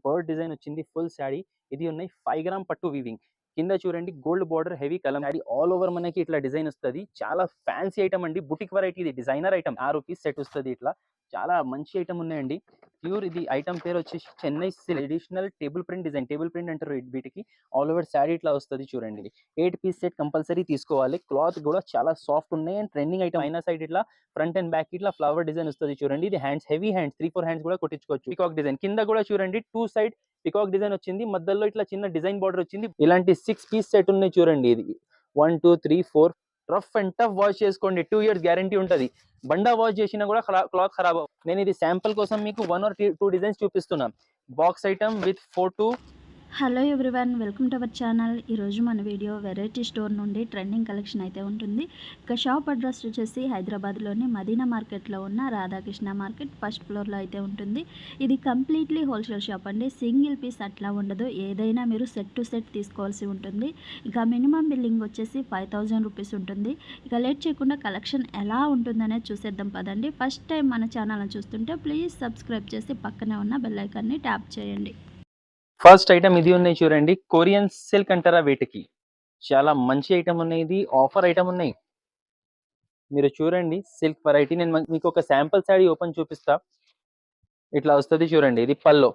Bird design వచ్చింది full sari. ఇది ఉన్నాయి 5 గ్రామ్ పట్టు వీవింగ్. కింద చూడండి గోల్డ్ బార్డర్ హెవీ కలం శారీ ఆల్ ఓవర్ మనకి ఇట్లా డిజైన్ వస్తది. చాలా ఫ్యాన్సీ ఐటమ్ అండి. బుటిక్ వెరైటీ ఇది డిజైనర్ ఐటమ్. రూ. 6 సెట్ వస్తది ఇట్లా. చాలా మంచి ఐటమ్ ఉన్నాయండి. ప్యూర్ ఇది ఐటమ్ పేరు వచ్చేసి Chennai silk traditional table print design. Table print అంటారు వీటికి. ఆల్ ఓవర్ శారీ ఇట్లా వస్తది చూడండి. 8 పీస్ సెట్ కంపల్సరీ తీసుకోవాలి. క్లాత్ కూడా చాలా సాఫ్ట్ ఉన్నాయి అండ్ ట్రెండింగ్ ఐటమ్. అయినా సైడ్ ఇట్లా ఫ్రంట్ అండ్ బ్యాక్ ఇట్లా ఫ్లవర్ డిజైన్ వస్తది చూడండి. ఇది హ్యాండ్స్ హెవీ హ్యాండ్స్ 3-4 హ్యాండ్స్ కూడా కొట్టించుకోవచ్చు. పికాక్ డిజైన్ కింద కూడా చూడండి 2 సైడ్ పికాక్ డిజైన్ వచ్చింది. మధ్యలో ఇట్లా చిన్న డిజైన్ బార్డర్ వచ్చింది. ఇలాంటి 6 పీస్ సెట్ ఉన్నాయి చూడండి. ఇది 1 2 3 4 రఫ్ అండ్ టఫ్ వాష్ చేసుకోండి. 2 ఇయర్స్ గ్యారంటీ ఉంటది. బండా వాష్ చేసినా కూడా క్లాత్ ఖరాబ్ అవ్వదు. నేను ఇది శాంపుల్ కోసం మీకు 1 or 2 డిజైన్స్ చూపిస్తున్నాను. Box item with 4 to hello everyone, welcome to our channel. ఈరోజు మన వీడియో వెరైటీ స్టోర్ నుండి ట్రెండింగ్ కలెక్షన్ అయితే ఉంటుంది. ఇక షాప్ అడ్రస్ వచ్చేసి హైదరాబాద్లోని మదీనా మార్కెట్లో ఉన్న రాధాకృష్ణ మార్కెట్ ఫస్ట్ ఫ్లోర్లో అయితే ఉంటుంది. ఇది కంప్లీట్లీ హోల్సేల్ షాప్ అండి. సింగిల్ పీస్ అట్లా ఉండదు. ఏదైనా మీరు సెట్ టు సెట్ తీసుకోవాల్సి ఉంటుంది. ఇక మినిమం బిల్లింగ్ వచ్చేసి 5000 రూపీస్ ఉంటుంది. ఇక లేట్ చేయకుండా కలెక్షన్ ఎలా ఉంటుందనేది చూసేద్దాం పదండి. ఫస్ట్ టైం మన ఛానల్ని చూస్తుంటే ప్లీజ్ సబ్స్క్రైబ్ చేసి పక్కనే ఉన్న బెల్ ఐకాన్ని ట్యాప్ చేయండి. ఫస్ట్ ఐటమ్ ఇది ఉన్నాయి చూడండి. కొరియన్ సిల్క్ అంటారా వీటికి. చాలా మంచి ఐటమ్ ఉన్నాయి. ఇది ఆఫర్ ఐటమ్ ఉన్నాయి. మీరు చూడండి సిల్క్ వెరైటీ. నేను మీకు ఒక శాంపుల్ శారీ ఓపెన్ చూపిస్తా. ఇట్లా వస్తుంది చూడండి. ఇది పల్లో.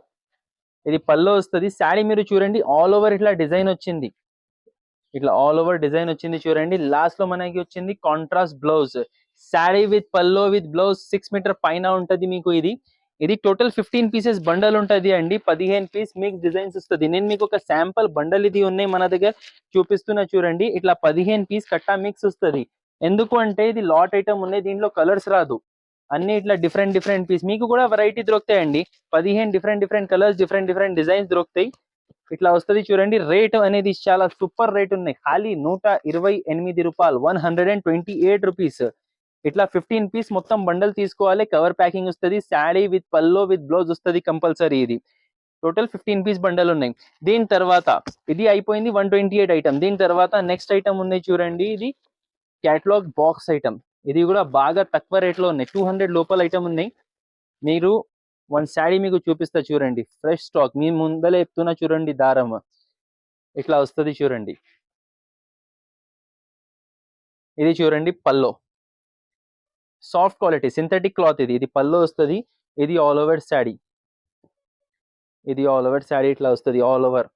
ఇది పల్లో వస్తుంది. శారీ మీరు చూడండి ఆల్ ఓవర్ ఇట్లా డిజైన్ వచ్చింది. ఇట్లా ఆల్ ఓవర్ డిజైన్ వచ్చింది చూడండి. లాస్ట్ లో మనకి వచ్చింది contrast blouse. Sari with pallu with blouse 6 metre పైన ఉంటది మీకు. ఇది టోటల్ 15 పీసెస్ బండల్ ఉంటది అండి. 15 పీస్ మిక్స్ డిజైన్స్ వస్తుంది. నేను మీకు ఒక శాంపుల్ బండల్ ఇది ఉన్నాయి మన దగ్గర చూపిస్తున్నా చూడండి. ఇట్లా 15 పీస్ కట్టా మిక్స్ వస్తుంది. ఎందుకు అంటే ఇది లాట్ ఐటమ్ ఉన్నాయి. దీంట్లో కలర్స్ రాదు. అన్ని ఇట్లా డిఫరెంట్ పీస్ మీకు కూడా వెరైటీ దొరుకుతాయండి. 15 డిఫరెంట్ కలర్స్ డిఫరెంట్ డిజైన్స్ దొరుకుతాయి. ఇట్లా వస్తుంది చూడండి. రేట్ అనేది చాలా సూపర్ రేట్ ఉన్నాయి. ఖాళీ 128 రూపాయలు, 128 రూపీస్. ఇట్లా 15 పీస్ మొత్తం బండల్ తీసుకోవాలి. కవర్ ప్యాకింగ్ వస్తుంది. Sari with pallu with blouse వస్తుంది కంపల్సరీ. ఇది టోటల్ 15 పీస్ బండల్ ఉన్నాయి. దీని తర్వాత ఇది అయిపోయింది 128 ఐటమ్. దీని తర్వాత నెక్స్ట్ ఐటమ్ ఉన్నాయి చూడండి. ఇది క్యాటలాగ్ బాక్స్ ఐటమ్. ఇది కూడా బాగా తక్కువ రేట్ లో ఉన్నాయి. 200 లోపల ఐటమ్ ఉన్నాయి. మీరు వన్ శారీ మీకు చూపిస్తా చూడండి. ఫ్రెష్ స్టాక్ మీ ముందలే చెప్తున్నా చూడండి. దారం ఇట్లా వస్తుంది చూడండి. ఇది చూడండి పల్లో. Soft quality synthetic cloth. ఇది పల్లో వస్తుంది. ఇది ఆల్ ఓవర్ శారీ. ఇది ఆల్ ఓవర్ శారీ ఇట్లా వస్తుంది ఆల్ ఓవర్.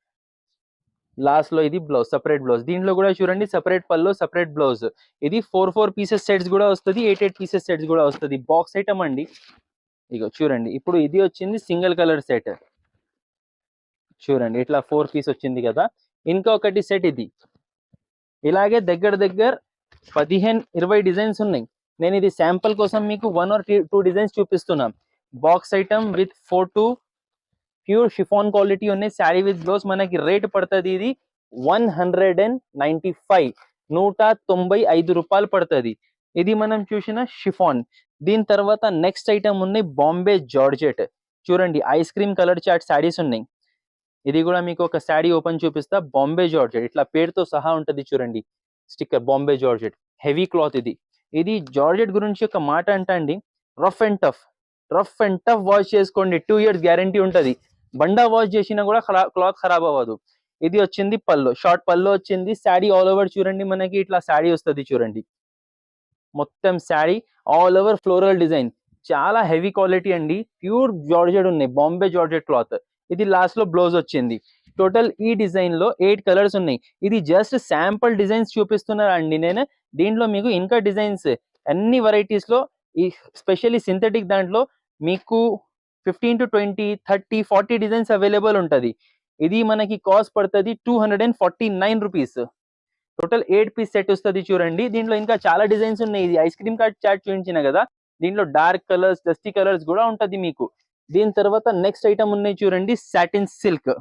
లాస్ట్ లో ఇది బ్లౌజ్, సపరేట్ బ్లౌజ్. దీంట్లో కూడా చూడండి సపరేట్ పల్లో సపరేట్ బ్లౌజ్. ఇది 4 పీసెస్ సెట్స్ కూడా వస్తుంది. 8 పీసెస్ సెట్స్ కూడా వస్తుంది. బాక్స్ ఐటమ్ అండి. ఇగో చూడండి. ఇప్పుడు ఇది వచ్చింది సింగిల్ కలర్ సెట్. చూడండి ఇట్లా 4 పీస్ వచ్చింది కదా. ఇంకా ఒకటి సెట్ ఇది. ఇలాగే దగ్గర 15-20 డిజైన్స్ ఉన్నాయి. నేను ఇది శాంపుల్ కోసం మీకు 1 or 2 డిజైన్స్ చూపిస్తున్నాను. Box item with 4 to pure chiffon quality ఉన్నాయి. Sari with blouse. మనకి రేట్ పడుతుంది ఇది 195, 195 రూపాయలు పడుతుంది. ఇది మనం చూసిన షిఫాన్. దీని తర్వాత నెక్స్ట్ ఐటమ్ ఉన్నాయి బాంబే జార్జెట్. చూడండి ice cream colour chart saris ఉన్నాయి. ఇది కూడా మీకు ఒక శారీ ఓపెన్ చూపిస్తా. బాంబే జార్జెట్ ఇట్లా పేరుతో సహా ఉంటది చూడండి. Sticker Bombay georgette heavy cloth. ఇది జార్జెట్ గురించి ఒక మాట అంటండి. రఫ్ అండ్ టఫ్ వాష్ చేసుకోండి. 2 ఇయర్స్ గ్యారంటీ ఉంటది. బండా వాష్ చేసినా కూడా క్లాత్ ఖరాబ్ అవ్వదు. ఇది వచ్చింది పల్లో. షార్ట్ పల్లో వచ్చింది. శారీ ఆల్ ఓవర్ చూడండి. మనకి ఇట్లా శారీ వస్తుంది చూడండి. మొత్తం sari all over floral design. చాలా హెవీ క్వాలిటీ అండి. ప్యూర్ జార్జెట్ ఉన్నాయి. Bombay georgette cloth. ఇది లాస్ట్ లో బ్లౌజ్ వచ్చింది. టోటల్ ఈ డిజైన్ లో 8 కలర్స్ ఉన్నాయి. ఇది జస్ట్ శాంపుల్ డిజైన్స్ చూపిస్తున్నారు అండి నేను. దీంట్లో మీకు ఇంకా డిజైన్స్ అన్ని వెరైటీస్ లో ఈ స్పెషల్లీ సింథటిక్ దాంట్లో మీకు 15 to 20, 30, 40 డిజైన్స్ అవైలబుల్ ఉంటది. ఇది మనకి కాస్ట్ పడుతుంది 249 రూపీస్. టోటల్ 8 పీస్ సెట్ వస్తుంది చూడండి. దీంట్లో ఇంకా చాలా డిజైన్స్ ఉన్నాయి. ఇది ఐస్ క్రీమ్ కార్డ్ చాట్ చూపించిన కదా. దీంట్లో డార్క్ కలర్స్, డస్టీ కలర్స్ కూడా ఉంటది మీకు. దీని తర్వాత నెక్స్ట్ ఐటమ్ ఉన్నాయి చూడండి. Satin silk.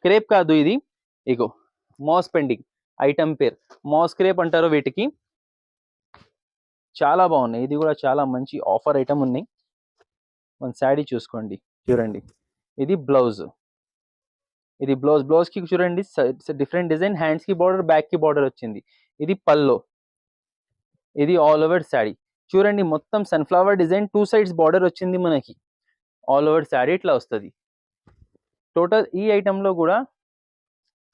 క్రేప్ కాదు ఇది. ఇగో మాస్ పెండింగ్ ఐటమ్ పేరు మాస్ క్రేప్ అంటారు వీటికి. చాలా బాగున్నాయి. ఇది కూడా చాలా మంచి ఆఫర్ ఐటమ్ ఉన్నాయి. మన శారీ చూసుకోండి చూడండి. ఇది బ్లౌజ్. ఇది బ్లౌజ్ కి చూడండి డిఫరెంట్ డిజైన్. హ్యాండ్స్ కి బార్డర్, బ్యాక్ కి బార్డర్ వచ్చింది. ఇది పల్లో. ఇది ఆల్ ఓవర్ శారీ. చూడండి మొత్తం సన్ఫ్లవర్ డిజైన్ 2 సైడ్స్ బార్డర్ వచ్చింది మనకి. ఆల్ ఓవర్ శారీ ఇట్లా వస్తుంది. టోటల్ ఈ ఐటమ్ లో కూడా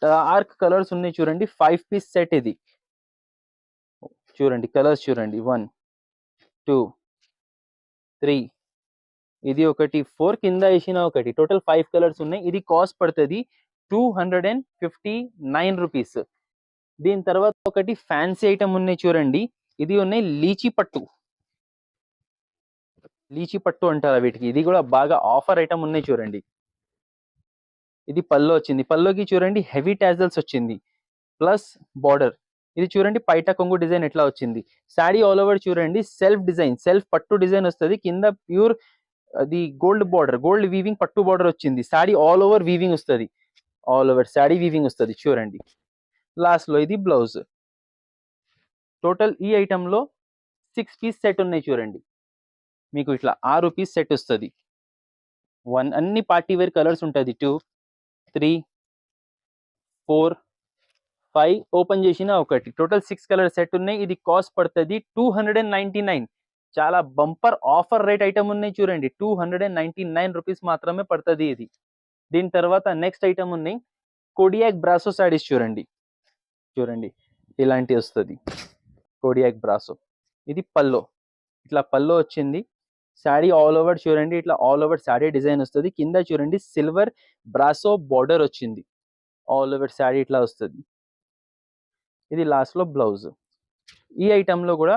డార్క్ కలర్స్ ఉన్నాయి చూడండి. 5 పీస్ సెట్ ఇది. చూడండి కలర్స్ చూడండి. 1 2 3 ఇది ఒకటి 4 కింద వేసిన ఒకటి. టోటల్ 5 కలర్స్ ఉన్నాయి. ఇది కాస్ట్ పడుతుంది 259 రూపీస్. దీని తర్వాత ఒకటి ఫ్యాన్సీ ఐటమ్ ఉన్నాయి చూడండి. ఇది ఉన్నాయి లీచీ పట్టు. లీచీ పట్టు అంటారా వీటికి. ఇది కూడా బాగా ఆఫర్ ఐటమ్ ఉన్నాయి చూడండి. ఇది పల్లో వచ్చింది. పల్లోకి చూడండి హెవీ టాజల్స్ వచ్చింది ప్లస్ బార్డర్. ఇది చూడండి పైట కొంగు డిజైన్ ఎట్లా వచ్చింది. శారీ ఆల్ ఓవర్ చూడండి సెల్ఫ్ డిజైన్, సెల్ఫ్ పట్టు డిజైన్ వస్తుంది. కింద ప్యూర్ అది గోల్డ్ బార్డర్, గోల్డ్ వీవింగ్ పట్టు బార్డర్ వచ్చింది. శారీ ఆల్ ఓవర్ వీవింగ్ వస్తుంది. ఆల్ ఓవర్ శారీ వీవింగ్ వస్తుంది చూడండి. లాస్ట్ లో ఇది బ్లౌజ్. టోటల్ ఈ ఐటమ్ లో 6 పీస్ సెట్ ఉన్నాయి చూడండి. మీకు ఇట్లా 6 పీస్ సెట్ వస్తుంది. 1 అన్ని పార్టీ వేర్ కలర్స్ ఉంటుంది. 2 3 4 5 ఓపెన్ చేసిన ఒకటి. టోటల్ 6 కలర్ సెట్ ఉన్నాయి. ఇది కాస్ట్ పడుతుంది 299. చాలా బంపర్ ఆఫర్ రేట్ ఐటమ్ ఉన్నాయి చూడండి. 299 రూపీస్ మాత్రమే పడుతుంది ఇది. దీని తర్వాత నెక్స్ట్ ఐటమ్ ఉన్నాయి కోడియాక్ బ్రాసో సారీస్ చూడండి. చూడండి ఇలాంటి వస్తుంది కోడియాక్ బ్రాసో. ఇది పల్లో, ఇట్లా పల్లో వచ్చింది. శారీ ఆల్ ఓవర్ చూడండి ఇట్లా ఆల్ ఓవర్ శారీ డిజైన్ వస్తుంది. కింద చూడండి సిల్వర్ బ్రాసో బార్డర్ వచ్చింది. ఆల్ ఓవర్ శారీ ఇట్లా వస్తుంది. ఇది లాస్ట్ లో బ్లౌజ్. ఈ ఐటమ్ లో కూడా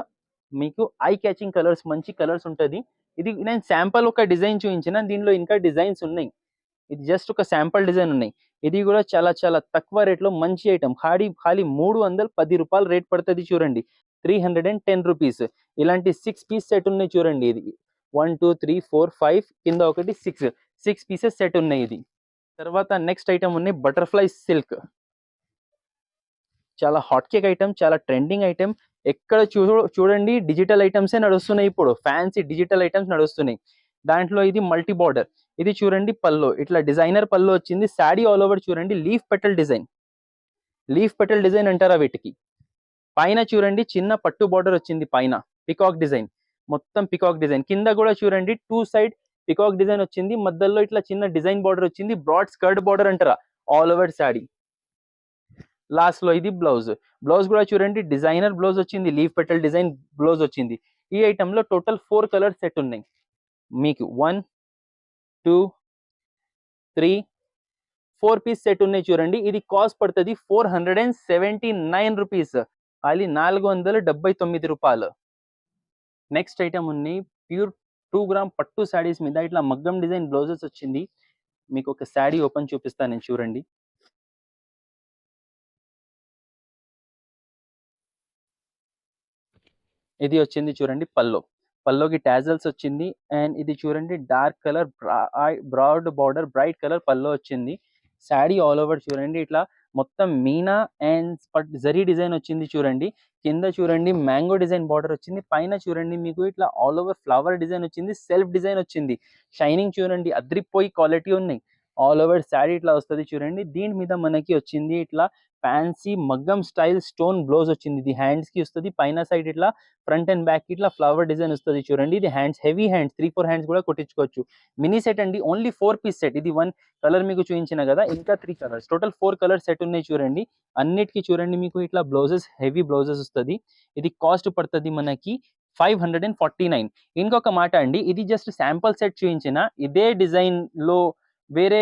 మీకు ఐ క్యాచింగ్ కలర్స్, మంచి కలర్స్ ఉంటుంది. ఇది నేను శాంపుల్ ఒక డిజైన్ చూపించిన, దీనిలో ఇంకా డిజైన్స్ ఉన్నాయి. ఇది జస్ట్ ఒక శాంపుల్ డిజైన్ ఉన్నాయి. ఇది కూడా చాలా చాలా తక్కువ రేట్లో మంచి ఐటమ్. ఖాళీ 310 రూపాయలు రేట్ పడుతుంది చూడండి. 310 రూపీస్. ఇలాంటి 6 పీస్ సెట్ ఉన్నాయి చూడండి. ఇది 1 2 3 4 5 కింద ఒకటి 6 పీసెస్ సెట్ ఉన్నాయి ఇది. తర్వాత నెక్స్ట్ ఐటమ్ ఉన్నాయి బటర్ఫ్లై సిల్క్. చాలా హాట్ కేక్ ఐటమ్, చాలా ట్రెండింగ్ ఐటమ్. ఎక్కడ చూడండి డిజిటల్ ఐటమ్సే నడుస్తున్నాయి ఇప్పుడు. ఫ్యాన్సీ డిజిటల్ ఐటమ్స్ నడుస్తున్నాయి. దాంట్లో ఇది మల్టీ బార్డర్. ఇది చూడండి పల్లో, ఇట్లా డిజైనర్ పల్లో వచ్చింది. శారీ ఆల్ ఓవర్ చూడండి leaf petal design. Leaf petal design అంటారా వీటికి. పైన చూడండి చిన్న పట్టు బార్డర్ వచ్చింది. పైన పికాక్ డిజైన్, మొత్తం పికాక్ డిజైన్. కింద కూడా చూడండి 2 సైడ్ పికాక్ డిజైన్ వచ్చింది. మధ్యలో ఇట్లా చిన్న డిజైన్ బార్డర్ వచ్చింది. బ్రాడ్ స్కర్ట్ బార్డర్ అంటారా ఆల్ ఓవర్ శారీ. లాస్ట్ లో ఇది బ్లౌజ్. బ్లౌజ్ కూడా చూడండి డిజైనర్ బ్లౌజ్ వచ్చింది. లీఫ్ పెటల్ డిజైన్ బ్లౌజ్ వచ్చింది. ఈ ఐటమ్ లో టోటల్ 4 కలర్ సెట్ ఉన్నాయి మీకు. 1 2 3 4 పీస్ సెట్ ఉన్నాయి చూడండి. ఇది కాస్ట్ పడుతుంది 479 రూపీస్. అది 479 రూపాయలు. నెక్స్ట్ ఐటమ్ ఉన్నాయి ప్యూర్ 2 గ్రామ్ పట్టు శారీస్ మీద ఇట్లా మగ్గం డిజైన్ బ్లౌజెస్ వచ్చింది. మీకు ఒక శారీ ఓపెన్ చూపిస్తాను నేను చూడండి. ఇది వచ్చింది చూడండి పల్లో. పల్లోకి టాజల్స్ వచ్చింది. అండ్ ఇది చూడండి dark colour broad border bright colour పల్లో వచ్చింది. శారీ ఆల్ ఓవర్ చూడండి ఇట్లా మొత్తం మీనా అండ్ జరీ డిజైన్ వచ్చింది చూడండి. కింద చూడండి మ్యాంగో డిజైన్ బార్డర్ వచ్చింది. పైన చూడండి మీకు ఇట్లా ఆల్ ఓవర్ ఫ్లవర్ డిజైన్ వచ్చింది. సెల్ఫ్ డిజైన్ వచ్చింది. షైనింగ్ చూడండి అద్రిపోయి క్వాలిటీ ఉన్నాయి. ఆల్ ఓవర్ శారీ ఇట్లా వస్తుంది చూడండి. దీని మీద మనకి వచ్చింది ఇట్లా ఫ్యాన్సీ మగ్గం స్టైల్ స్టోన్ బ్లౌజ్ వచ్చింది. ఇది హ్యాండ్స్ కి వస్తుంది. పైన సైడ్ ఇట్లా ఫ్రంట్ అండ్ బ్యాక్ ఇట్లా ఫ్లవర్ డిజైన్ వస్తుంది చూడండి. ఇది హ్యాండ్స్ హెవీ హ్యాండ్స్ 3-4 హ్యాండ్స్ కూడా కొట్టించుకోవచ్చు. మినీ సెట్ అండి. Only 4 piece set. ఇది 1 కలర్ మీకు చూపించిన కదా, ఇంకా 3 కలర్స్. టోటల్ 4 కలర్ సెట్ ఉన్నాయి చూడండి. అన్నిటికీ చూడండి మీకు ఇట్లా బ్లౌజెస్ హెవీ బ్లౌజెస్ వస్తుంది. ఇది కాస్ట్ పడుతుంది మనకి 549. ఇంకొక మాట అండి, ఇది జస్ట్ శాంపుల్ సెట్ చూపించిన. ఇదే డిజైన్ లో వేరే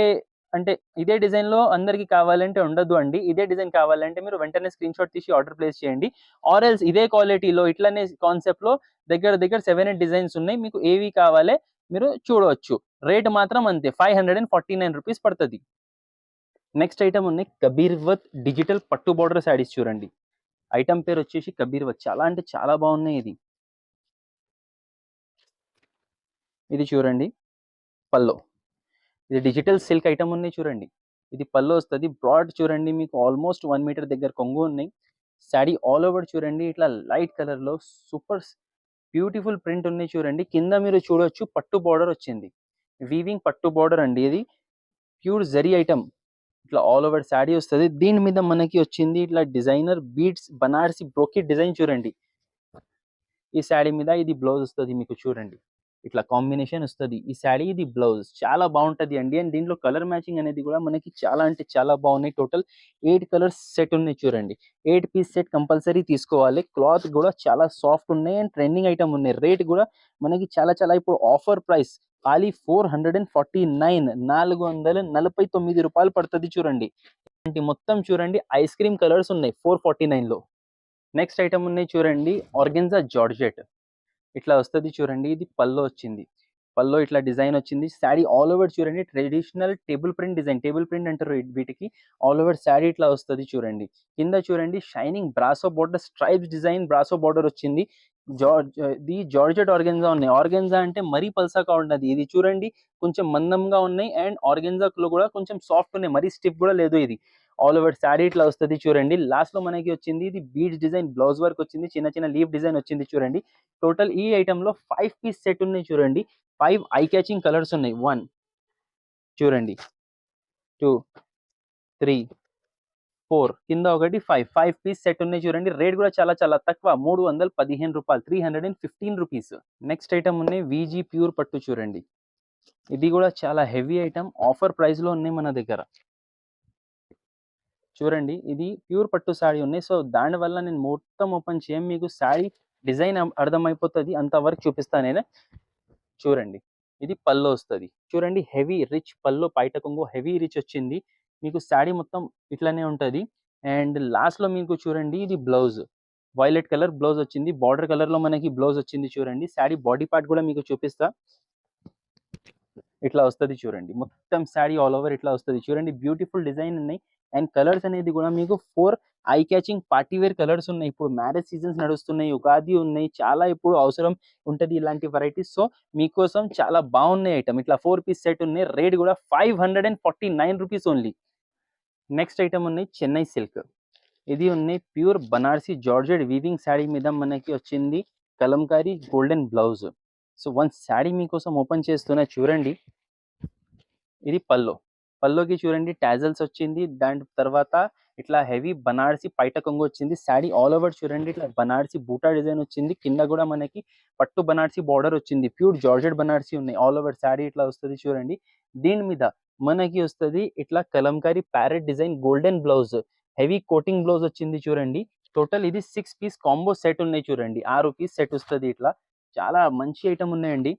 అంటే ఇదే డిజైన్ లో అందరికి కావాలంటే ఉండదు అండి. ఇదే డిజైన్ కావాలంటే మీరు వెంటనే స్క్రీన్ షాట్ తీసి ఆర్డర్ ప్లేస్ చేయండి. ఆర్ ఎల్స్ ఇదే క్వాలిటీలో ఇట్లానే కాన్సెప్ట్ లో దగ్గర 7-8 డిజైన్స్ ఉన్నాయి. మీకు ఏవి కావాలే మీరు చూడవచ్చు. రేట్ మాత్రం అంతే 549 రూపీస్ పడుతుంది. నెక్స్ట్ ఐటమ్ ఉన్నాయి కబీర్వత్ డిజిటల్ పట్టు బార్డర్ శారీస్ చూడండి. ఐటమ్ పేరు వచ్చేసి కబీర్వత్. చాలా అంటే చాలా బాగున్నాయి. ఇది చూడండి పల్లో. ఇది డిజిటల్ సిల్క్ ఐటమ్ ఉన్నాయి చూడండి. ఇది పల్లో వస్తుంది. బ్రాడ్ చూడండి మీకు ఆల్మోస్ట్ 1 మీటర్ దగ్గర కొంగు ఉన్నాయి. శారీ ఆల్ ఓవర్ చూడండి ఇట్లా లైట్ కలర్ లో సూపర్ బ్యూటిఫుల్ ప్రింట్ ఉన్నాయి చూడండి. కింద మీరు చూడొచ్చు పట్టు బార్డర్ వచ్చింది. వీవింగ్ పట్టు బార్డర్ అండి. ఇది ప్యూర్ జరీ ఐటమ్. ఇట్లా ఆల్ ఓవర్ శారీ వస్తుంది. దీని మీద మనకి వచ్చింది ఇట్లా designer beads Banarasi brocade design చూడండి. ఈ శారీ మీద ఇది బ్లౌజ్ వస్తుంది మీకు చూడండి. ఇట్లా కాంబినేషన్ వస్తది. ఈ శారీ ఇది బ్లౌజ్ చాలా బాగుంటది అండి. అండ్ దీంట్లో కలర్ మ్యాచింగ్ అనేది కూడా మనకి చాలా అంటే చాలా బాగున్నాయి. టోటల్ 8 కలర్స్ సెట్ ఉన్నాయి చూడండి. 8 పీస్ సెట్ కంపల్సరీ తీసుకోవాలి. క్లాత్ కూడా చాలా సాఫ్ట్ ఉన్నాయి అండ్ ట్రెండింగ్ ఐటమ్ ఉన్నాయి. రేట్ కూడా మనకి చాలా చాలా ఇప్పుడు ఆఫర్ ప్రైస్ ఖాళీ 449 ₹449 పడుతుంది చూడండి. అంటే మొత్తం చూడండి ఐస్ క్రీమ్ కలర్స్ ఉన్నాయి 449లో. నెక్స్ట్ ఐటమ్ ఉన్నాయి చూడండి ఆర్గెన్జా జార్జెట్. ఇట్లా వస్తది చూడండి. ఇది పల్లో వచ్చింది. పల్లో ఇట్లా డిజైన్ వచ్చింది. శారీ ఆల్ ఓవర్ చూడండి traditional table print design. Table print అంటారు వీటికి. ఆల్ ఓవర్ శారీ ఇట్లా వస్తది చూడండి. కింద చూడండి shining brasso border stripes design brasso border వచ్చింది. ఇది జార్జెట్ ఆర్గెన్జా ఉన్నాయి. ఆర్గెన్జా అంటే మరీ పల్సగా ఉండదు. ఇది చూడండి కొంచెం మందంగా ఉన్నాయి అండ్ ఆర్గెన్జాలో కూడా కొంచెం సాఫ్ట్ ఉన్నాయి. మరీ స్టిఫ్ కూడా లేదు ఇది. ఆల్ ఓవర్ శారీ ఇట్లా వస్తది చూడండి. లాస్ట్ లో మనకి వచ్చింది ఇది బీడ్స్ డిజైన్ బ్లౌజ్ వర్క్ వచ్చింది. చిన్న చిన్న లీఫ్ డిజైన్ వచ్చింది చూడండి. టోటల్ ఈ ఐటమ్ లో 5 పీస్ సెట్ ఉన్నాయి చూడండి. 5 ఐ క్యాచింగ్ కలర్స్ ఉన్నాయి. 1 చూడండి, 2, 3, 4 కింద ఒకటి 5 పీస్ సెట్ ఉన్నాయి చూడండి. రేట్ కూడా చాలా చాలా తక్కువ ₹315 315 రూపీస్. నెక్స్ట్ ఐటమ్ ఉన్నాయి వీజీ ప్యూర్ పట్టు చూడండి. ఇది కూడా చాలా హెవీ ఐటమ్. ఆఫర్ ప్రైస్ లో ఉన్నాయి మన దగ్గర చూడండి. ఇది ప్యూర్ పట్టు శారీ ఉన్నాయి. సో దానివల్ల నేను మొత్తం ఓపెన్ చేయం. మీకు శారీ డిజైన్ అర్థమైపోతుంది. అంతవరకు చూపిస్తాను నేను. చూడండి ఇది పల్లో వస్తుంది చూడండి. హెవీ రిచ్ పల్లో పైట కొంగు హెవీ రిచ్ వచ్చింది. మీకు శారీ మొత్తం ఇట్లానే ఉంటుంది. అండ్ లాస్ట్ లో మీకు చూడండి ఇది బ్లౌజ్ వైలెట్ కలర్ బ్లౌజ్ వచ్చింది. బార్డర్ కలర్ లో మనకి బ్లౌజ్ వచ్చింది చూడండి. శారీ బాడీ పార్ట్ కూడా మీకు చూపిస్తా. ఇట్లా వస్తుంది చూడండి. మొత్తం శారీ ఆల్ ఓవర్ ఇట్లా వస్తుంది చూడండి. బ్యూటిఫుల్ డిజైన్ ఉన్నాయి అండ్ కలర్స్ అనేది కూడా మీకు 4 eye catching party wear colours ఉన్నాయి. ఇప్పుడు మ్యారేజ్ సీజన్స్ నడుస్తున్నాయి, ఉగాది ఉన్నాయి, చాలా ఇప్పుడు అవసరం ఉంటుంది ఇలాంటి వెరైటీస్. సో మీకోసం చాలా బాగున్నాయి ఐటమ్. ఇట్లా 4 పీస్ సెట్ ఉన్నాయి. రేట్ కూడా 549 రూపీస్ ఓన్లీ. నెక్స్ట్ ఐటమ్ ఉన్నాయి చెన్నై సిల్క్. ఇది ఉన్నాయి pure Banarasi georgette weaving sari మీద మనకి వచ్చింది Kalamkari golden blouse. So one sari మీకోసం ఓపెన్ చేస్తున్నా చూడండి. ఇది పల్లోకి చూడండి టాజల్స్ వచ్చింది. దాని తర్వాత ఇట్లా హెవీ బనారసి పైట కొంగు వచ్చింది. శారీ ఆల్ ఓవర్ చూడండి ఇట్లా బనారసి బూటా డిజైన్ వచ్చింది. కింద కూడా మనకి పట్టు బనారసి బార్డర్ వచ్చింది. ప్యూర్ జార్జెట్ బనారసి ఉన్నాయి. ఆల్ ఓవర్ శారీ ఇట్లా వస్తుంది చూడండి. దీని మీద మనకి వస్తుంది ఇట్లా Kalamkari parrot design golden blouse heavy coating blouse వచ్చింది చూడండి. టోటల్ ఇది 6 పీస్ కాంబో సెట్ ఉన్నాయి చూడండి. 6 పీస్ సెట్ వస్తుంది. ఇట్లా చాలా మంచి ఐటమ్ ఉన్నాయండి.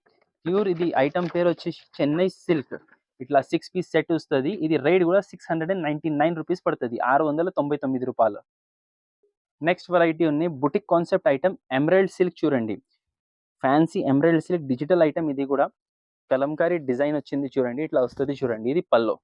ప్యూర్ ఇది ఐటమ్ పేరు వచ్చేసి చెన్నై సిల్క్. ఇట్లా 6 పీస్ సెట్ వస్తుంది. ఇది రేట్ కూడా 699 రూపీస్ పడుతుంది. 699 రూపాయలు. నెక్స్ట్ వెరైటీ ఉన్నాయి boutique concept item emerald silk చూడండి. Fancy emerald silk digital item. ఇది కూడా కలంకారీ డిజైన్ వచ్చింది చూడండి. ఇట్లా వస్తుంది చూడండి. ఇది పల్లో.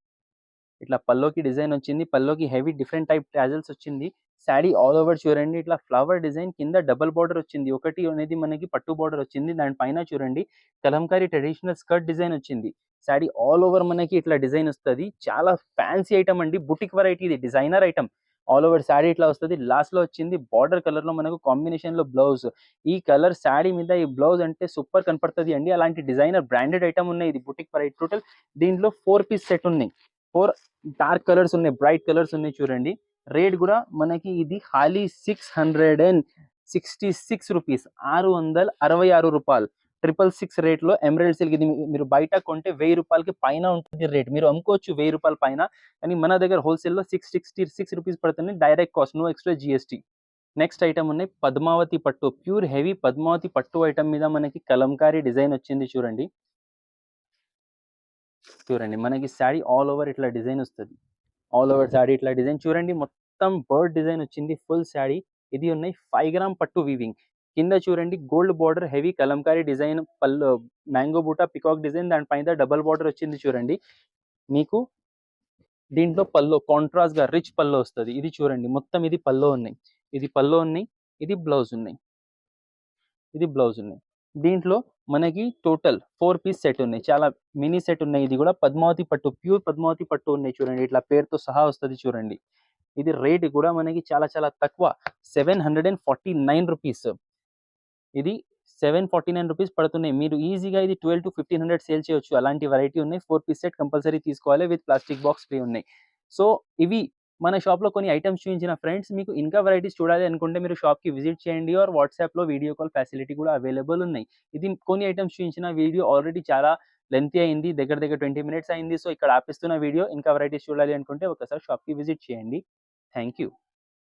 ఇట్లా పల్లోకి డిజైన్ వచ్చింది. పల్లోకి హెవీ డిఫరెంట్ టైప్ టాజల్స్ వచ్చింది. శారీ ఆల్ ఓవర్ చూడండి ఇట్లా ఫ్లవర్ డిజైన్ కింద డబుల్ బార్డర్ వచ్చింది. ఒకటి అనేది మనకి పట్టు బార్డర్ వచ్చింది. దానిపైన చూడండి కలంకారీ ట్రెడిషనల్ స్కర్ట్ డిజైన్ వచ్చింది. శారీ ఆల్ ఓవర్ మనకి ఇట్లా డిజైన్ వస్తుంది. చాలా ఫ్యాన్సీ ఐటమ్ అండి. బుటిక్ వెరైటీ ఇది designer item. All over sari ఇట్లా వస్తుంది. లాస్ట్ లో వచ్చింది బార్డర్ కలర్ లో మనకు కాంబినేషన్ లో బ్లౌజ్. ఈ కలర్ శారీ మీద ఈ బ్లౌజ్ అంటే సూపర్ కనపడుతుంది అండి. అలాంటి డిజైనర్ బ్రాండెడ్ ఐటమ్ ఉన్నాయి. ఇది బుటిక్ వెరైటీ. టోటల్ దీంట్లో 4 పీస్ సెట్ ఉన్నాయి. 4 డార్క్ కలర్స్ ఉన్నాయి, బ్రైట్ కలర్స్ ఉన్నాయి చూడండి. రేట్ కూడా మనకి ఇది ఖాళీ 666 రూపీస్. 666 రూపాయలు. 666 రేట్ లో ఎమరాల్డ్ సిల్క్. ఇది మీరు బయట కొంటే 1000 రూపాయలకి పైన ఉంటుంది రేట్. మీరు అమ్ముకోవచ్చు 1000 రూపాయల పైన. కానీ మన దగ్గర హోల్సేల్ లో 666 రూపీస్ పడుతుంది. Direct cost, no extra GST. Next item ఉన్నాయి పద్మావతి పట్టు. ప్యూర్ హెవీ పద్మావతి పట్టు ఐటమ్ మీద మనకి కలంకారీ డిజైన్ వచ్చింది చూడండి. చూడండి మనకి శారీ ఆల్ ఓవర్ ఇట్లా డిజైన్ వస్తుంది. ఆల్ ఓవర్ శారీ ఇట్లా డిజైన్ చూడండి. మొత్తం బర్డ్ డిజైన్ వచ్చింది ఫుల్ శారీ. ఇది ఉన్నాయి 5 గ్రామ్ పట్టు వీవింగ్. కింద చూడండి gold border heavy Kalamkari design పళ్ళు మ్యాంగో బూటా పికాక్ డిజైన్. దానిపైన డబల్ బార్డర్ వచ్చింది చూడండి. మీకు దీంట్లో పల్లో కాంట్రాస్ట్ గా రిచ్ పల్లో వస్తుంది. ఇది చూడండి మొత్తం ఇది పల్లో ఉన్నాయి. ఇది పల్లో ఉన్నాయి. ఇది బ్లౌజ్ ఉన్నాయి. ఇది బ్లౌజ్ ఉన్నాయి. దీంట్లో మనకి టోటల్ 4 పీస్ సెట్ ఉన్నాయి. చాలా మినీ సెట్ ఉన్నాయి. ఇది కూడా పద్మావతి పట్టు, ప్యూర్ పద్మావతి పట్టు ఉన్నాయి చూడండి. ఇట్లా పేరుతో సహా వస్తుంది చూడండి. ఇది రేట్ కూడా మనకి చాలా చాలా తక్కువ 749 రూపీస్. ఇది 749 రూపీస్ పడుతున్నాయి. మీరు ఈజీగా ఇది 12 to 1500 సేల్ చేయొచ్చు. అలాంటి వెరైటీ ఉన్నాయి. 4 పీస్ సెట్ కంపల్సరీ తీసుకోవాలి. విత్ ప్లాస్టిక్ బాక్స్ ఫ్రీ ఉన్నాయి. సో ఇవి మన షాప్‌లో కొన్ని ఐటెమ్స్ చూయించిన ఫ్రెండ్స్ మీకు ఇంకా వెరైటీస్ చూడాలి అనుకుంటే మీరు షాప్‌కి విజిట్ చేయండి ఆర్ వాట్సాప్‌లో వీడియో కాల్ ఫెసిలిటీ కూడా అవైలబుల్ ఉన్నాయి. ఇది కొన్ని ఐటెమ్స్ చూయించిన వీడియో ఆల్రెడీ చాలా లెంగ్తీ అయింది. దగ్గర దగ్గర 20 మినిట్స్ అయింది. సో, ఇక్కడ ఆపేస్తున్న వీడియో. ఇంకా వెరైటీస్ చూడాలి అనుకుంటే ఒకసారి షాప్‌కి విజిట్ చేయండి. Thank you.